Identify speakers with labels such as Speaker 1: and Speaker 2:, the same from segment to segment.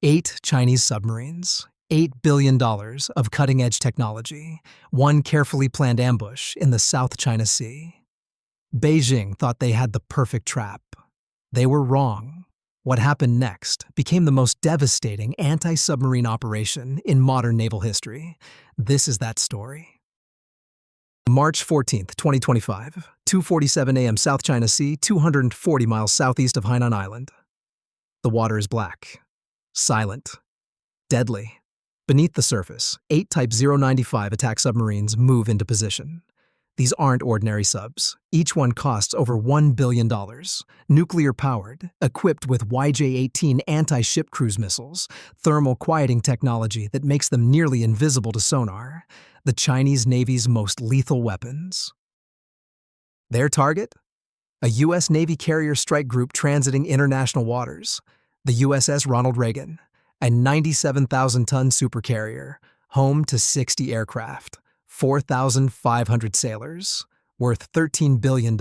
Speaker 1: 8 Chinese submarines, $8 billion of cutting-edge technology, one carefully planned ambush in the South China Sea. Beijing thought they had the perfect trap. They were wrong. What happened next became the most devastating anti-submarine operation in modern naval history. This is that story. March 14th, 2025, 2:47 a.m. South China Sea, 240 miles southeast of Hainan Island. The water is black, silent, deadly. Beneath the surface, 8 Type 095 attack submarines move into position. These aren't ordinary subs. Each one costs over $1 billion, nuclear-powered, equipped with YJ-18 anti-ship cruise missiles, thermal quieting technology that makes them nearly invisible to sonar, the Chinese Navy's most lethal weapons. Their target? A U.S. Navy carrier strike group transiting international waters, the USS Ronald Reagan, a 97,000-ton supercarrier, home to 60 aircraft, 4,500 sailors, worth $13 billion,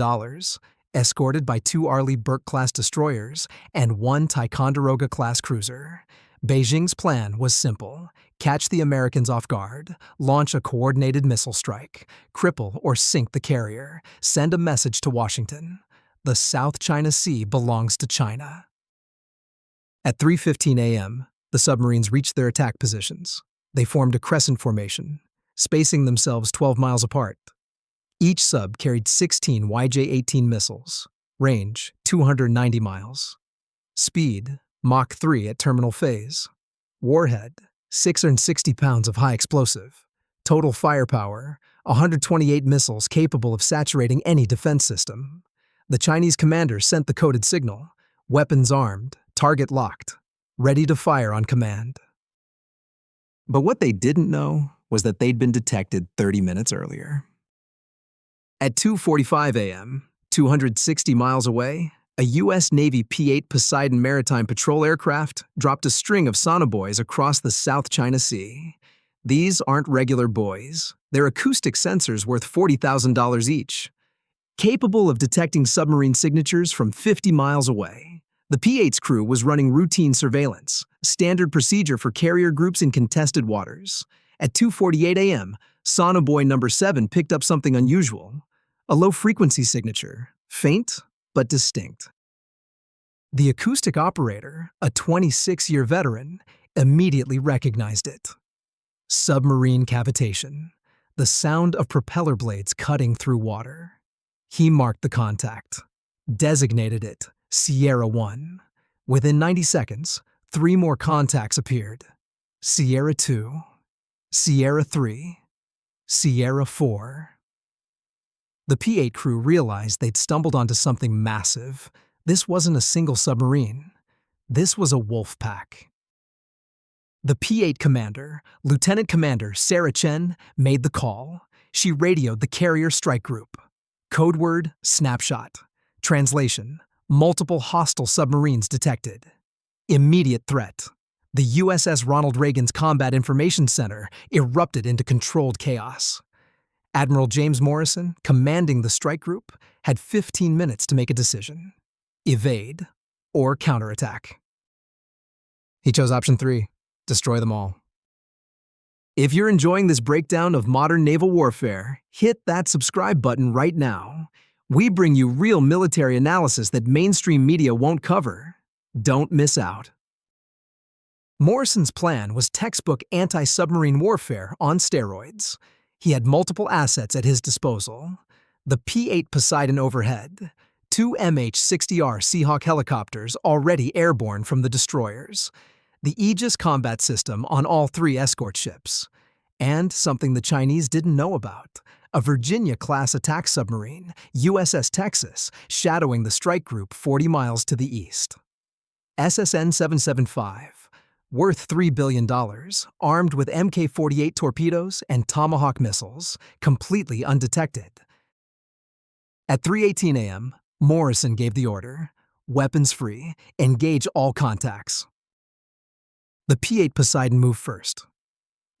Speaker 1: escorted by 2 Arleigh Burke-class destroyers and 1 Ticonderoga-class cruiser. Beijing's plan was simple: catch the Americans off guard, launch a coordinated missile strike, cripple or sink the carrier, send a message to Washington. The South China Sea belongs to China. At 3:15 a.m., the submarines reached their attack positions. They formed a crescent formation, spacing themselves 12 miles apart. Each sub carried 16 YJ-18 missiles, range 290 miles. Speed, Mach 3 at terminal phase. Warhead, 660 pounds of high explosive. Total firepower, 128 missiles capable of saturating any defense system. The Chinese commander sent the coded signal: weapons armed, target locked, ready to fire on command. But what they didn't know was that they'd been detected 30 minutes earlier. At 2:45 a.m., 260 miles away, a U.S. Navy P-8 Poseidon maritime patrol aircraft dropped a string of sonobuoys across the South China Sea. These aren't regular buoys. They're acoustic sensors worth $40,000 each, capable of detecting submarine signatures from 50 miles away. The P-8's crew was running routine surveillance, standard procedure for carrier groups in contested waters. At 2:48 a.m., sonobuoy number 7 picked up something unusual: a low-frequency signature, faint but distinct. The acoustic operator, a 26-year veteran, immediately recognized it. Submarine cavitation, the sound of propeller blades cutting through water. He marked the contact, designated it Sierra 1. Within 90 seconds, 3 more contacts appeared: Sierra 2, Sierra 3, Sierra 4. The P-8 crew realized they'd stumbled onto something massive. This wasn't a single submarine. This was a wolf pack. The P-8 commander, Lieutenant Commander Sarah Chen, made the call. She radioed the carrier strike group. Code word: snapshot. Translation: multiple hostile submarines detected. Immediate threat. The USS Ronald Reagan's Combat Information Center erupted into controlled chaos. Admiral James Morrison, commanding the strike group, had 15 minutes to make a decision: evade or counterattack. He chose option 3, destroy them all. If you're enjoying this breakdown of modern naval warfare, hit that subscribe button right now. We bring you real military analysis that mainstream media won't cover. Don't miss out. Morrison's plan was textbook anti-submarine warfare on steroids. He had multiple assets at his disposal: the P-8 Poseidon overhead, 2 MH-60R Seahawk helicopters already airborne from the destroyers, the Aegis combat system on all 3 escort ships, and something the Chinese didn't know about: a Virginia-class attack submarine, USS Texas, shadowing the strike group 40 miles to the east. SSN 775. Worth $3 billion, armed with Mk-48 torpedoes and Tomahawk missiles, completely undetected. At 3:18 a.m., Morrison gave the order: weapons free, engage all contacts. The P-8 Poseidon moved first.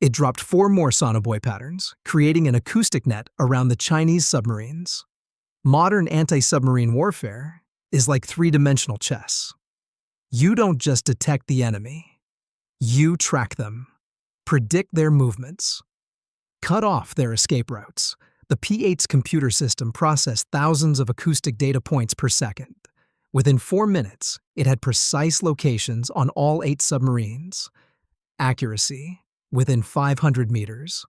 Speaker 1: It dropped 4 more sonobuoy patterns, creating an acoustic net around the Chinese submarines. Modern anti-submarine warfare is like 3-dimensional chess. You don't just detect the enemy, You track them, predict their movements, cut off their escape routes. The P-8's computer system processed thousands of acoustic data points per second. Within 4 minutes, it had precise locations on all 8 submarines. Accuracy, within 500 meters.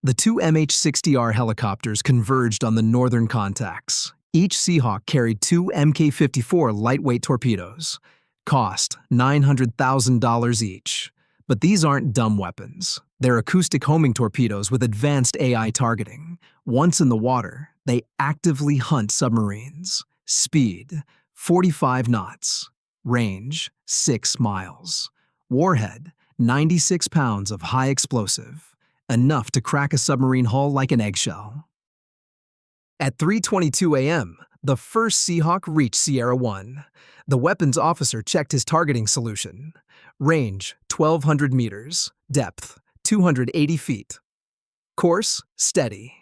Speaker 1: The 2 MH-60R helicopters converged on the northern contacts. Each Seahawk carried 2 Mk-54 lightweight torpedoes. Cost $900,000 each. But these aren't dumb weapons. They're acoustic homing torpedoes with advanced AI targeting. Once in the water, they actively hunt submarines. Speed, 45 knots. Range, 6 miles. Warhead, 96 pounds of high explosive. Enough to crack a submarine hull like an eggshell. At 3:22 a.m., the first Seahawk reached Sierra 1. The weapons officer checked his targeting solution. Range, 1,200 meters. Depth, 280 feet. Course, steady.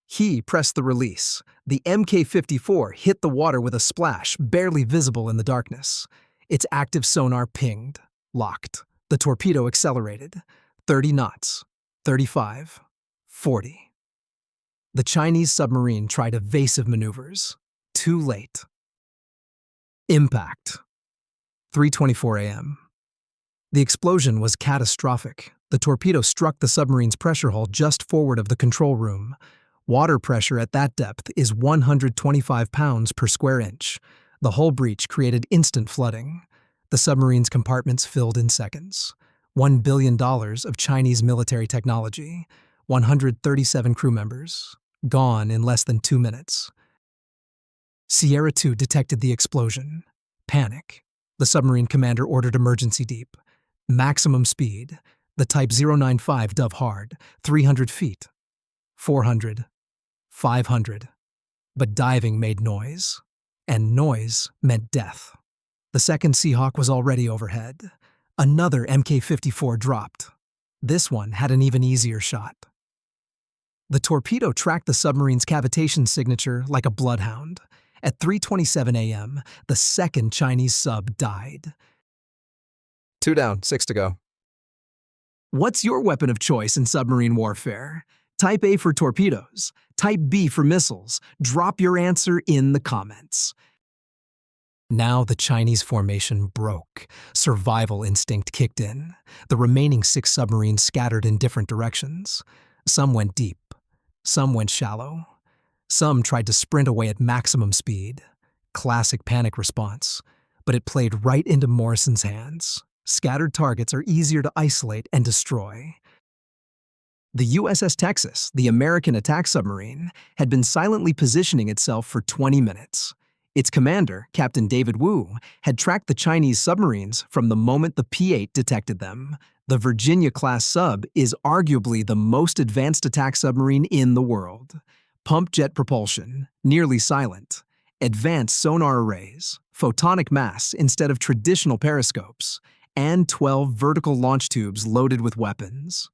Speaker 1: He pressed the release. The Mk-54 hit the water with a splash, barely visible in the darkness. Its active sonar pinged, locked. The torpedo accelerated. 30 knots. 35. 40. The Chinese submarine tried evasive maneuvers. Too late. Impact. 3:24 a.m. The explosion was catastrophic. The torpedo struck the submarine's pressure hull just forward of the control room. Water pressure at that depth is 125 pounds per square inch. The hull breach created instant flooding. The submarine's compartments filled in seconds. $1 billion of Chinese military technology, 137 crew members, gone in less than 2 minutes. Sierra 2 detected the explosion. Panic. The submarine commander ordered emergency deep. Maximum speed. The Type 095 dove hard, 300 feet. 400. 500. But diving made noise. And noise meant death. The second Seahawk was already overhead. Another Mk-54 dropped. This one had an even easier shot. The torpedo tracked the submarine's cavitation signature like a bloodhound. At 3:27 a.m., the second Chinese sub died. 2 down, 6 to go. What's your weapon of choice in submarine warfare? Type A for torpedoes, Type B for missiles. Drop your answer in the comments. Now the Chinese formation broke. Survival instinct kicked in. The remaining 6 submarines scattered in different directions. Some went deep. Some went shallow. Some tried to sprint away at maximum speed. Classic panic response. But it played right into Morrison's hands. Scattered targets are easier to isolate and destroy. The USS Texas, the American attack submarine, had been silently positioning itself for 20 minutes. Its commander, Captain David Wu, had tracked the Chinese submarines from the moment the P-8 detected them. The Virginia-class sub is arguably the most advanced attack submarine in the world. Pump jet propulsion, nearly silent. Advanced sonar arrays, photonic masts instead of traditional periscopes, and 12 vertical launch tubes loaded with weapons.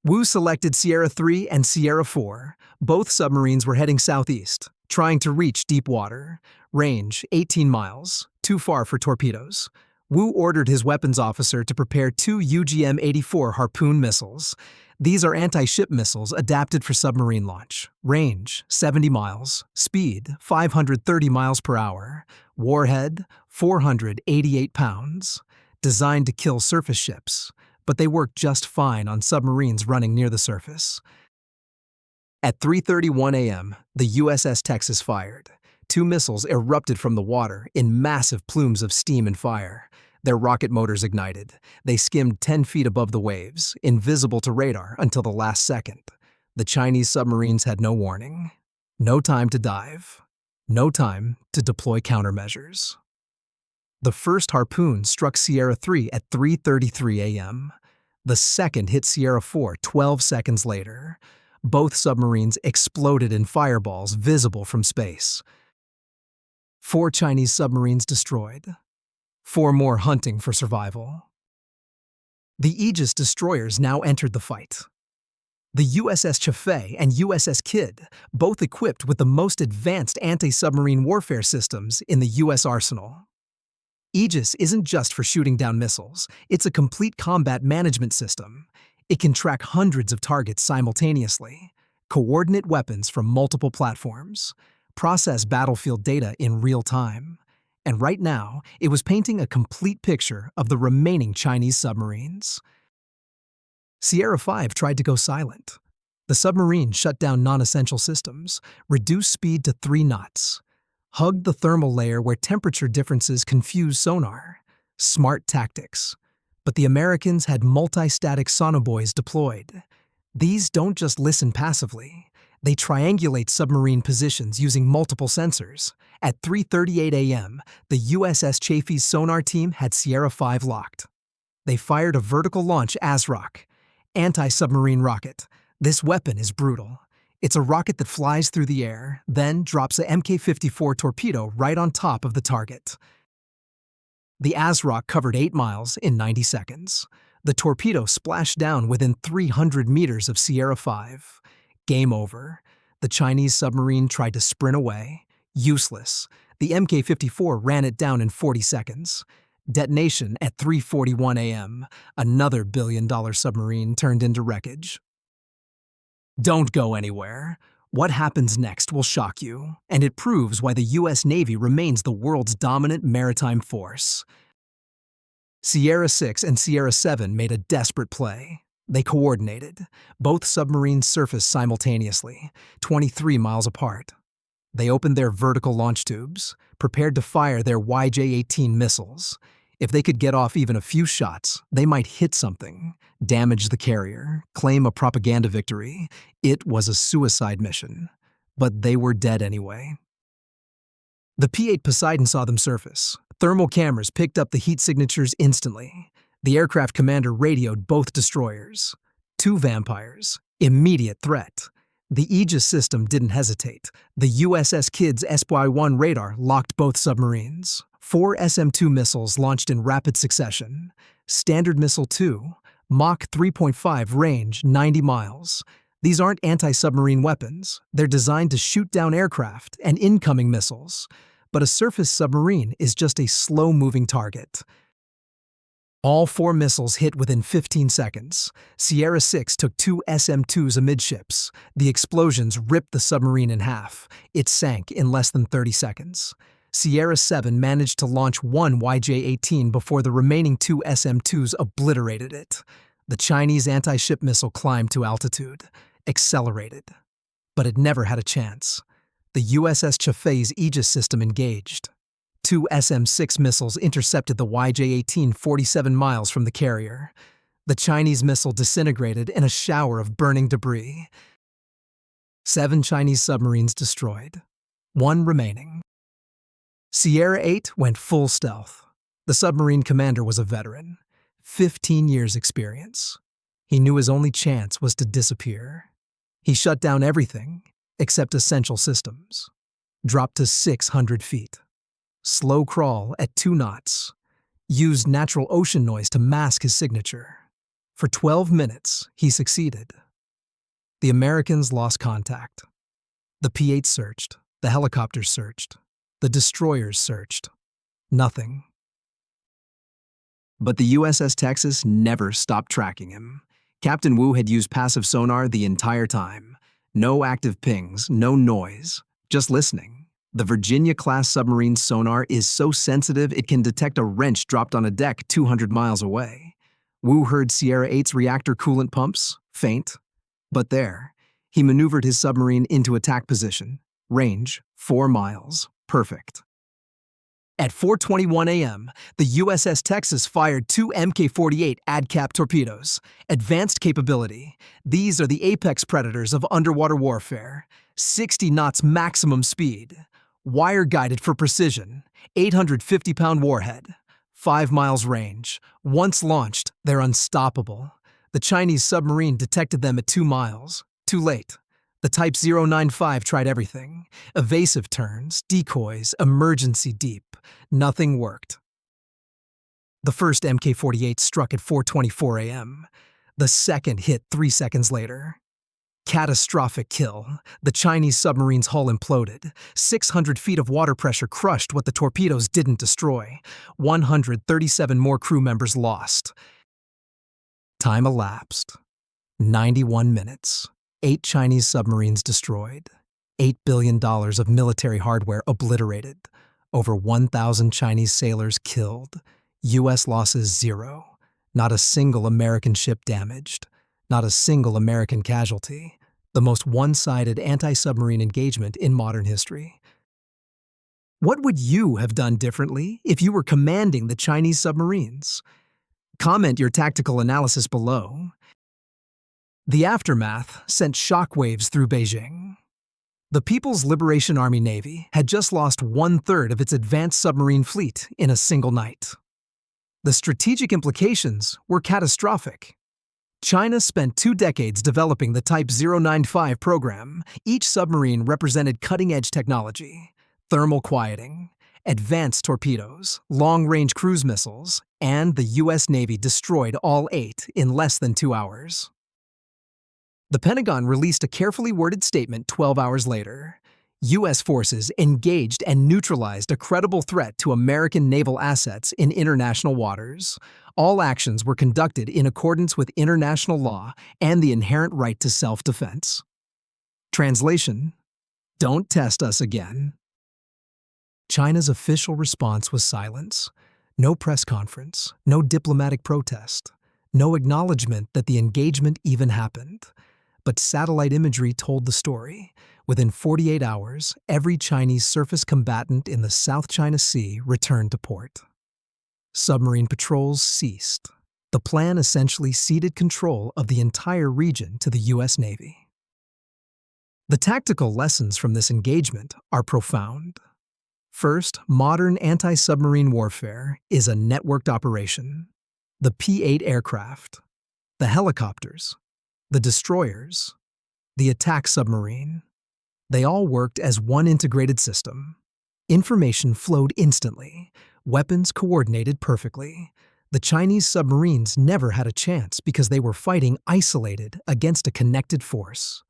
Speaker 1: Wu selected Sierra 3 and Sierra 4. Both submarines were heading southeast, trying to reach deep water. Range, 18 miles, too far for torpedoes. Wu ordered his weapons officer to prepare 2 UGM-84 Harpoon missiles. These are anti-ship missiles adapted for submarine launch. Range, 70 miles. Speed, 530 miles per hour. Warhead, 488 pounds. Designed to kill surface ships, but they work just fine on submarines running near the surface. At 3:31 a.m., the USS Texas fired. 2 missiles erupted from the water in massive plumes of steam and fire. Their rocket motors ignited. They skimmed 10 feet above the waves, invisible to radar until the last second. The Chinese submarines had no warning. No time to dive. No time to deploy countermeasures. The first harpoon struck Sierra 3 at 3:33 a.m. The second hit Sierra 4 12 seconds later. Both submarines exploded in fireballs visible from space. 4 Chinese submarines destroyed. 4 more hunting for survival. The Aegis destroyers now entered the fight. The USS Chafei and USS Kidd, both equipped with the most advanced anti-submarine warfare systems in the U.S. arsenal. Aegis isn't just for shooting down missiles, it's a complete combat management system. It can track hundreds of targets simultaneously, coordinate weapons from multiple platforms, process battlefield data in real time. And right now, it was painting a complete picture of the remaining Chinese submarines. Sierra 5 tried to go silent. The submarine shut down non-essential systems, reduced speed to 3 knots, hugged the thermal layer where temperature differences confuse sonar. Smart tactics. But the Americans had multi-static sonobuoys deployed. These don't just listen passively. They triangulate submarine positions using multiple sensors. At 3:38 a.m., the USS Chaffee's sonar team had Sierra 5 locked. They fired a vertical launch ASROC, anti-submarine rocket. This weapon is brutal. It's a rocket that flies through the air, then drops a Mk-54 torpedo right on top of the target. The ASROC covered 8 miles in 90 seconds. The torpedo splashed down within 300 meters of Sierra 5. Game over. The Chinese submarine tried to sprint away. Useless. The Mk-54 ran it down in 40 seconds. Detonation at 3:41 a.m. Another billion-dollar submarine turned into wreckage. Don't go anywhere. What happens next will shock you, and it proves why the U.S. Navy remains the world's dominant maritime force. Sierra 6 and Sierra 7 made a desperate play. They coordinated. Both submarines surfaced simultaneously, 23 miles apart. They opened their vertical launch tubes, prepared to fire their YJ-18 missiles. If they could get off even a few shots, they might hit something, damage the carrier, claim a propaganda victory. It was a suicide mission. But they were dead anyway. The P-8 Poseidon saw them surface. Thermal cameras picked up the heat signatures instantly. The aircraft commander radioed both destroyers. 2 vampires. Immediate threat. The Aegis system didn't hesitate. The USS Kidd's SY-1 radar locked both submarines. 4 SM-2 missiles launched in rapid succession. Standard Missile 2, Mach 3.5 range 90 miles. These aren't anti-submarine weapons. They're designed to shoot down aircraft and incoming missiles. But a surface submarine is just a slow-moving target. All 4 missiles hit within 15 seconds. Sierra 6 took 2 SM-2s amidships. The explosions ripped the submarine in half. It sank in less than 30 seconds. Sierra 7 managed to launch 1 YJ-18 before the remaining 2 SM-2s obliterated it. The Chinese anti-ship missile climbed to altitude, accelerated. But it never had a chance. The USS Chaffee's Aegis system engaged. 2 SM-6 missiles intercepted the YJ-18 47 miles from the carrier. The Chinese missile disintegrated in a shower of burning debris. 7 Chinese submarines destroyed. 1 remaining. Sierra 8 went full stealth. The submarine commander was a veteran. 15 years experience. He knew his only chance was to disappear. He shut down everything except essential systems. Dropped to 600 feet. Slow crawl at 2 knots. Used natural ocean noise to mask his signature. For 12 minutes, he succeeded. The Americans lost contact. The P-8 searched. The helicopters searched. The destroyers searched. Nothing. But the USS Texas never stopped tracking him. Captain Wu had used passive sonar the entire time. No active pings, no noise, just listening. The Virginia-class submarine's sonar is so sensitive it can detect a wrench dropped on a deck 200 miles away. Wu heard Sierra 8's reactor coolant pumps, faint. But there, he maneuvered his submarine into attack position. Range, 4 miles. Perfect. At 4:21 a.m., the USS Texas fired 2 Mk-48 ADCAP torpedoes. Advanced capability. These are the apex predators of underwater warfare. 60 knots maximum speed. Wire-guided for precision. 850-pound warhead. 5 miles range. Once launched, they're unstoppable. The Chinese submarine detected them at 2 miles. Too late. The Type 095 tried everything. Evasive turns, decoys, emergency deep. Nothing worked. The first Mk-48 struck at 4:24 a.m. The second hit 3 seconds later. Catastrophic kill. The Chinese submarine's hull imploded. 600 feet of water pressure crushed what the torpedoes didn't destroy. 137 more crew members lost. Time elapsed. 91 minutes. 8 Chinese submarines destroyed. $8 billion of military hardware obliterated. Over 1,000 Chinese sailors killed. U.S. losses 0. Not a single American ship damaged. Not a single American casualty. The most one-sided anti-submarine engagement in modern history. What would you have done differently if you were commanding the Chinese submarines? Comment your tactical analysis below. The aftermath sent shockwaves through Beijing. The People's Liberation Army Navy had just lost 1/3 of its advanced submarine fleet in a single night. The strategic implications were catastrophic. China spent 2 decades developing the Type 095 program. Each submarine represented cutting-edge technology, thermal quieting, advanced torpedoes, long-range cruise missiles, and the U.S. Navy destroyed all 8 in less than 2 hours. The Pentagon released a carefully worded statement 12 hours later. U.S. forces engaged and neutralized a credible threat to American naval assets in international waters. All actions were conducted in accordance with international law and the inherent right to self-defense. Translation: don't test us again. China's official response was silence. No press conference, no diplomatic protest, no acknowledgement that the engagement even happened. But satellite imagery told the story. Within 48 hours, every Chinese surface combatant in the South China Sea returned to port. Submarine patrols ceased. The plan essentially ceded control of the entire region to the U.S. Navy. The tactical lessons from this engagement are profound. First, modern anti-submarine warfare is a networked operation. The P-8 aircraft, the helicopters, the destroyers, the attack submarine, they all worked as one integrated system. Information flowed instantly, weapons coordinated perfectly. The Chinese submarines never had a chance because they were fighting isolated against a connected force.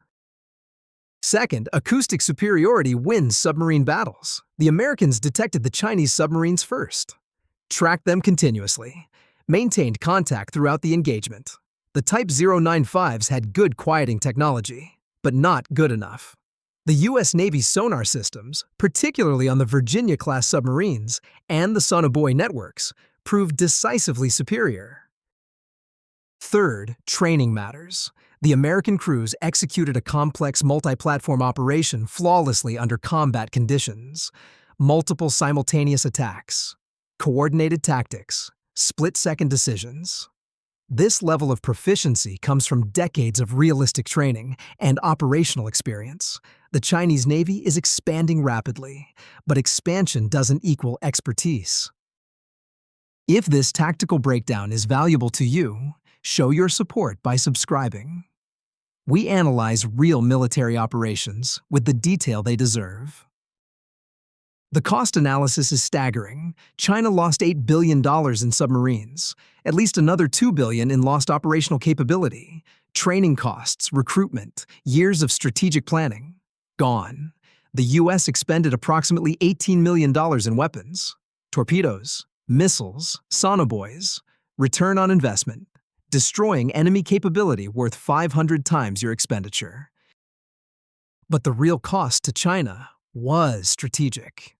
Speaker 1: Second, acoustic superiority wins submarine battles. The Americans detected the Chinese submarines first, tracked them continuously, maintained contact throughout the engagement. The Type 095s had good quieting technology, but not good enough. The U.S. Navy's sonar systems, particularly on the Virginia-class submarines and the Sonobuoy networks, proved decisively superior. Third, training matters. The American crews executed a complex multi-platform operation flawlessly under combat conditions. Multiple simultaneous attacks, coordinated tactics, split-second decisions. This level of proficiency comes from decades of realistic training and operational experience. The Chinese Navy is expanding rapidly, but expansion doesn't equal expertise. If this tactical breakdown is valuable to you, show your support by subscribing. We analyze real military operations with the detail they deserve. The cost analysis is staggering. China lost $8 billion in submarines, at least another $2 billion in lost operational capability. Training costs, recruitment, years of strategic planning, gone. The U.S. expended approximately $18 million in weapons, torpedoes, missiles, sonobuoys, return on investment, destroying enemy capability worth 500 times your expenditure. But the real cost to China was strategic.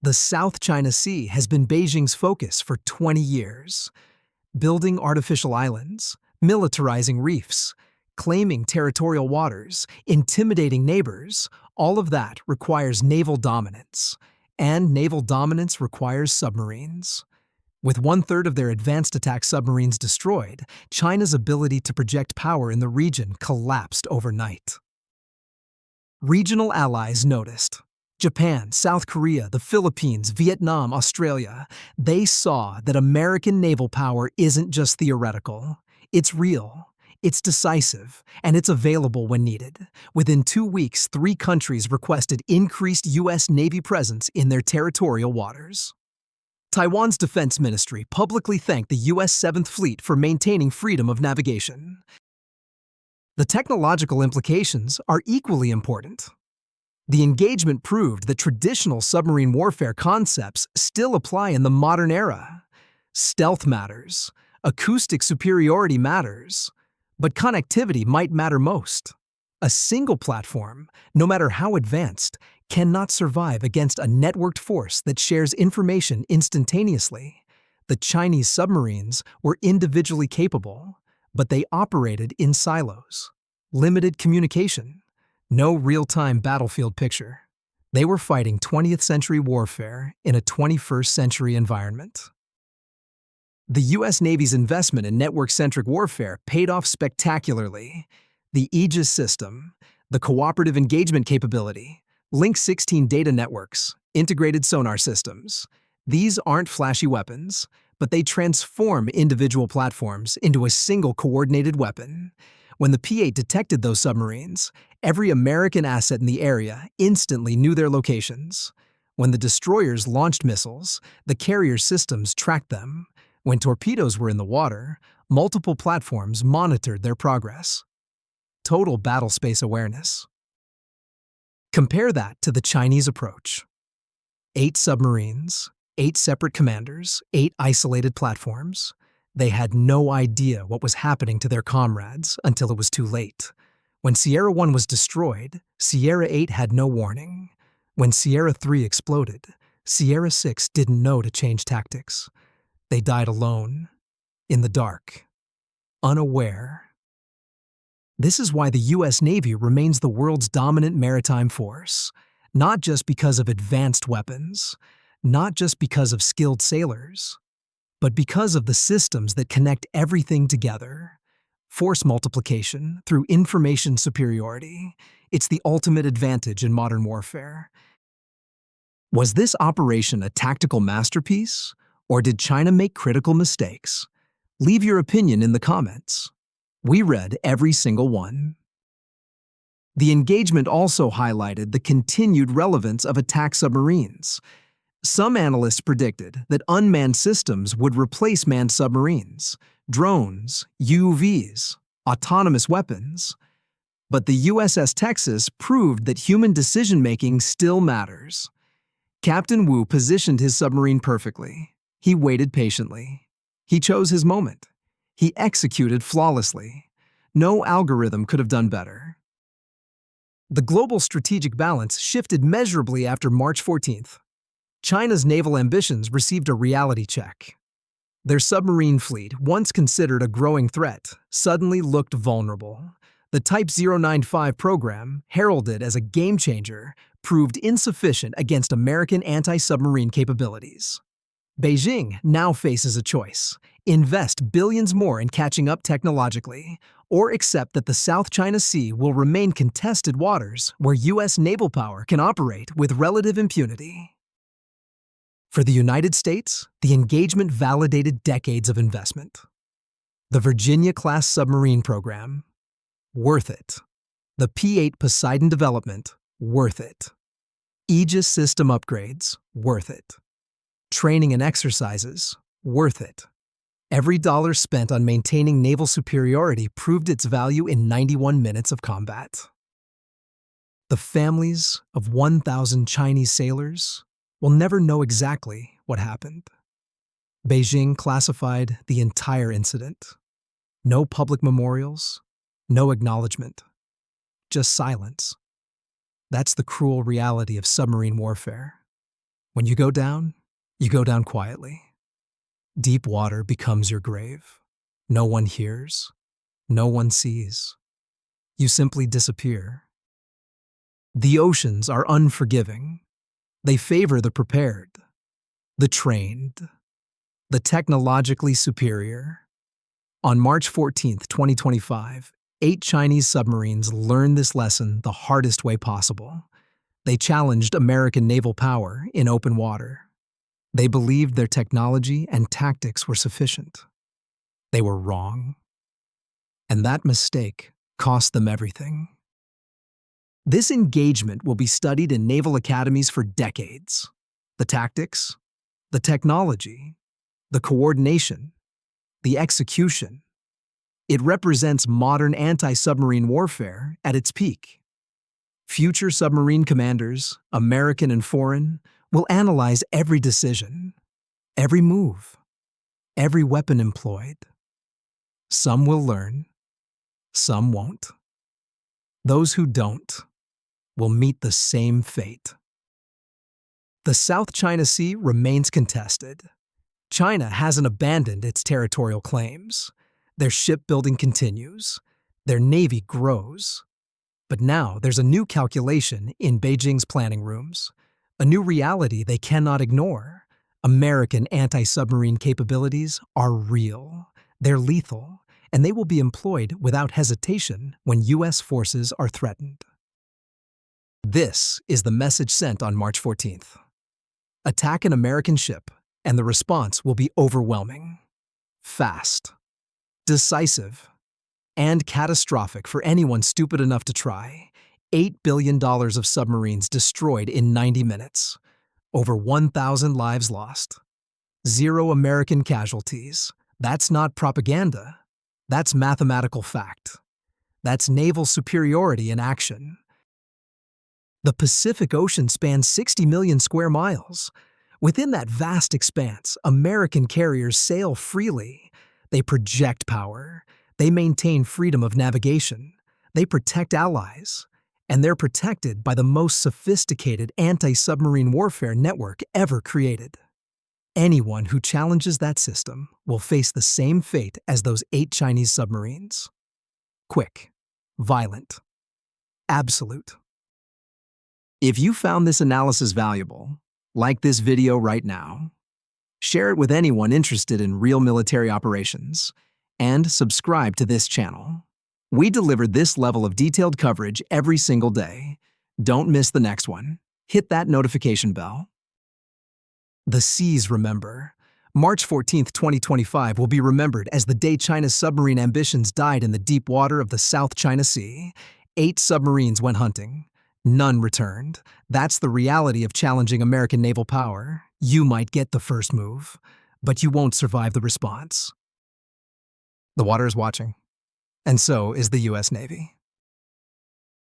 Speaker 1: The South China Sea has been Beijing's focus for 20 years. Building artificial islands, militarizing reefs, claiming territorial waters, intimidating neighbors, all of that requires naval dominance. And naval dominance requires submarines. With 1/3 of their advanced attack submarines destroyed, China's ability to project power in the region collapsed overnight. Regional allies noticed. Japan, South Korea, the Philippines, Vietnam, Australia, they saw that American naval power isn't just theoretical. It's real, it's decisive, and it's available when needed. Within 2 weeks, 3 countries requested increased U.S. Navy presence in their territorial waters. Taiwan's defense ministry publicly thanked the U.S. 7th Fleet for maintaining freedom of navigation. The technological implications are equally important. The engagement proved that traditional submarine warfare concepts still apply in the modern era. Stealth matters, acoustic superiority matters, but connectivity might matter most. A single platform, no matter how advanced, cannot survive against a networked force that shares information instantaneously. The Chinese submarines were individually capable, but they operated in silos. Limited communication, no real-time battlefield picture. They were fighting 20th century warfare in a 21st century environment. The U.S. Navy's investment in network-centric warfare paid off spectacularly. The Aegis system, the cooperative engagement capability, Link 16 data networks, integrated sonar systems. These aren't flashy weapons, but they transform individual platforms into a single coordinated weapon. When the P-8 detected those submarines, every American asset in the area instantly knew their locations. When the destroyers launched missiles, the carrier systems tracked them. When torpedoes were in the water, multiple platforms monitored their progress. Total battle space awareness. Compare that to the Chinese approach. 8 submarines, 8 separate commanders, 8 isolated platforms. They had no idea what was happening to their comrades until it was too late. When Sierra 1 was destroyed, Sierra 8 had no warning. When Sierra 3 exploded, Sierra 6 didn't know to change tactics. They died alone, in the dark, unaware. This is why the U.S. Navy remains the world's dominant maritime force, not just because of advanced weapons, not just because of skilled sailors, but because of the systems that connect everything together. Force multiplication through information superiority. It's the ultimate advantage in modern warfare. Was this operation a tactical masterpiece, or did China make critical mistakes? Leave your opinion in the comments. We read every single one. The engagement also highlighted the continued relevance of attack submarines. Some analysts predicted that unmanned systems would replace manned submarines, drones, UUVs, autonomous weapons. But the USS Texas proved that human decision-making still matters. Captain Wu positioned his submarine perfectly. He waited patiently. He chose his moment. He executed flawlessly. No algorithm could have done better. The global strategic balance shifted measurably after March 14th. China's naval ambitions received a reality check. Their submarine fleet, once considered a growing threat, suddenly looked vulnerable. The Type 095 program, heralded as a game-changer, proved insufficient against American anti-submarine capabilities. Beijing now faces a choice: invest billions more in catching up technologically, or accept that the South China Sea will remain contested waters where U.S. naval power can operate with relative impunity. For the United States, the engagement validated decades of investment. The Virginia-class submarine program, worth it. The P-8 Poseidon development, worth it. Aegis system upgrades, worth it. Training and exercises, worth it. Every dollar spent on maintaining naval superiority proved its value in 91 minutes of combat. The families of 1,000 Chinese sailors will never know exactly what happened. Beijing classified the entire incident. No public memorials, no acknowledgement, just silence. That's the cruel reality of submarine warfare. When you go down quietly. Deep water becomes your grave. No one hears, no one sees. You simply disappear. The oceans are unforgiving. They favor the prepared, the trained, the technologically superior. On March 14, 2025, 8 Chinese submarines learned this lesson the hardest way possible. They challenged American naval power in open water. They believed their technology and tactics were sufficient. They were wrong. And that mistake cost them everything. This engagement will be studied in naval academies for decades. The tactics, the technology, the coordination, the execution. It represents modern anti-submarine warfare at its peak. Future submarine commanders, American and foreign, will analyze every decision, every move, every weapon employed. Some will learn, some won't. Those who don't will meet the same fate. The South China Sea remains contested. China hasn't abandoned its territorial claims. Their shipbuilding continues. Their navy grows. But now there's a new calculation in Beijing's planning rooms, a new reality they cannot ignore. American anti-submarine capabilities are real. They're lethal, and they will be employed without hesitation when U.S. forces are threatened. This is the message sent on March 14th. Attack an American ship, and the response will be overwhelming, fast, decisive, and catastrophic for anyone stupid enough to try. $8 billion of submarines destroyed in 90 minutes. Over 1,000 lives lost. 0 American casualties. That's not propaganda. That's mathematical fact. That's naval superiority in action. The Pacific Ocean spans 60 million square miles. Within that vast expanse, American carriers sail freely. They project power. They maintain freedom of navigation. They protect allies. And they're protected by the most sophisticated anti-submarine warfare network ever created. Anyone who challenges that system will face the same fate as those 8 Chinese submarines. Quick, violent, absolute. If you found this analysis valuable, like this video right now, share it with anyone interested in real military operations, and subscribe to this channel. We deliver this level of detailed coverage every single day. Don't miss the next one. Hit that notification bell. The seas remember. March 14, 2025 will be remembered as the day China's submarine ambitions died in the deep water of the South China Sea. 8 submarines went hunting. None returned. That's the reality of challenging American naval power. You might get the first move, but you won't survive the response. The water is watching. And so is the U.S. Navy.